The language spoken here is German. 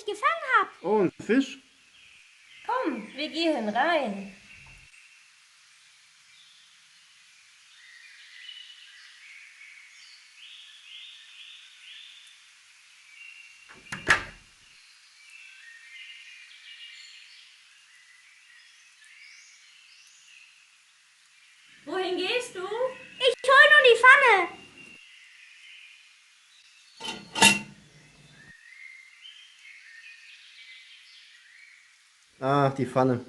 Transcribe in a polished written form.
ich gefangen habe. Oh, ein Fisch? Komm, wir gehen rein. Wohin gehst du? Ich hol nur die Pfanne. Ah, die Pfanne.